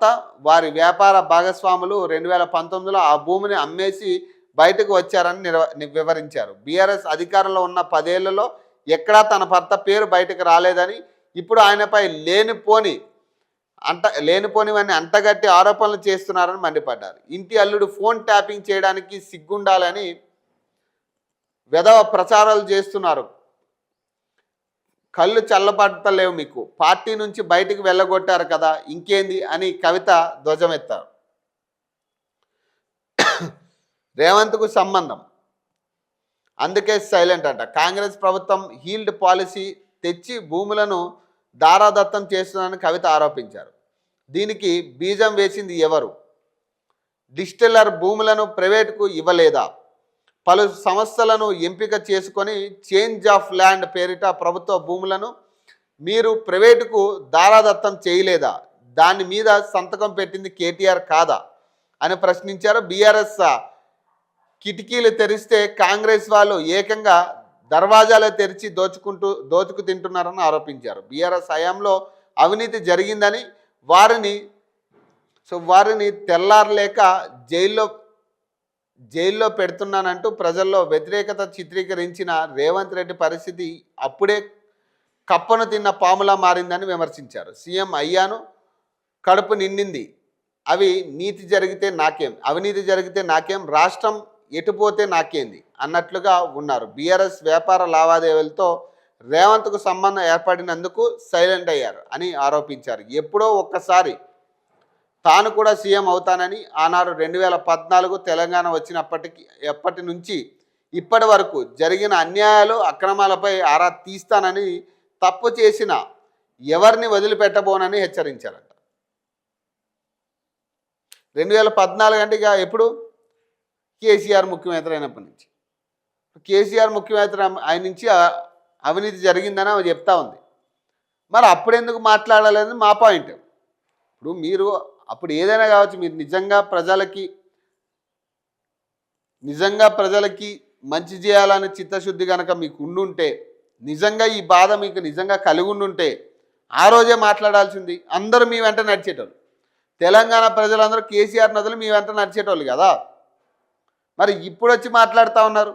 భర్త వారి వ్యాపార భాగస్వాములు 2019లో ఆ భూమిని అమ్మేసి బయటకు వచ్చారని వివరించారు. బీఆర్ఎస్ అధికారంలో ఉన్న 10 ఏళ్లలో ఎక్కడా తన భర్త పేరు బయటకు రాలేదని, ఇప్పుడు ఆయనపై లేనిపోనివన్నీ అంటగట్టి ఆరోపణలు చేస్తున్నారని మండిపడ్డారు. ఇంటి అల్లుడు ఫోన్ ట్యాపింగ్ చేయడానికి సిగ్గుండాలని వెధవ ప్రచారాలు చేస్తున్నారు. కళ్ళు చల్లబడతలేవు మీకు, పార్టీ నుంచి బయటికి వెళ్ళగొట్టారు కదా ఇంకేంది అని కవిత ధ్వజమెత్తారు. రేవంత్కు సంబంధం అందుకే సైలెంట్ అంట. కాంగ్రెస్ ప్రభుత్వం హీల్డ్ పాలసీ తెచ్చి భూములను దారాదత్తం చేస్తుందని కవిత ఆరోపించారు. దీనికి బీజం వేసింది ఎవరు? డిస్టిల్లర్ భూములను ప్రైవేటుకు ఇవ్వలేదా? పలు సంస్థలను ఎంపిక చేసుకొని చేంజ్ ఆఫ్ ల్యాండ్ పేరిట ప్రభుత్వ భూములను మీరు ప్రైవేటుకు దారాదత్తం చేయలేదా? దాని మీద సంతకం పెట్టింది కేటీఆర్ కాదా అని ప్రశ్నించారు. బీఆర్ఎస్ కిటికీలు తెరిస్తే కాంగ్రెస్ వాళ్ళు ఏకంగా దర్వాజాలు తెరిచి దోచుకు తింటున్నారని ఆరోపించారు. బీఆర్ఎస్ హయాంలో అవినీతి జరిగిందని వారిని తెల్లారలేక జైల్లో పెడుతున్నానంటూ ప్రజల్లో వ్యతిరేకత చిత్రీకరించిన రేవంత్ రెడ్డి పరిస్థితి అప్పుడే కప్పను తిన్న పాములా మారిందని విమర్శించారు. సీఎం అయ్యాను, కడుపు నిండింది, అవినీతి జరిగితే నాకేం, రాష్ట్రం ఎటుపోతే నాకేంది అన్నట్లుగా ఉన్నారు. బీఆర్ఎస్ వ్యాపార లావాదేవీలతో రేవంత్కు సంబంధం ఏర్పడినందుకు సైలెంట్ అయ్యారు అని ఆరోపించారు. ఎప్పుడో ఒక్కసారి తాను కూడా సీఎం అవుతానని ఆనాడు 2014 తెలంగాణ ఎప్పటి నుంచి ఇప్పటి వరకు జరిగిన అన్యాయాలు అక్రమాలపై ఆరా తీస్తానని, తప్పు చేసిన ఎవరిని వదిలిపెట్టబోనని హెచ్చరించారంట. 2014 అంటే ఇక ఎప్పుడు కేసీఆర్ ముఖ్యమంత్రి అయినప్పటి నుంచి, కేసీఆర్ ముఖ్యమంత్రి ఆయన నుంచి అవినీతి జరిగిందని ఆమె చెప్తా ఉంది. మరి అప్పుడెందుకు మాట్లాడాలని మా పాయింట్. ఇప్పుడు మీరు అప్పుడు ఏదైనా కావచ్చు, మీరు నిజంగా ప్రజలకి మంచి చేయాలని చిత్తశుద్ధి కనుక మీకు ఉండుంటే, నిజంగా ఈ బాధ మీకు నిజంగా కలిగి ఉండుంటే ఆ రోజే మాట్లాడాల్సింది. అందరూ మీ వెంట నడిచేటోళ్ళు, తెలంగాణ ప్రజలందరూ కేసీఆర్ నదులు మీ వెంట నడిచేటోళ్ళు కదా. మరి ఇప్పుడు వచ్చి మాట్లాడుతూ ఉన్నారు.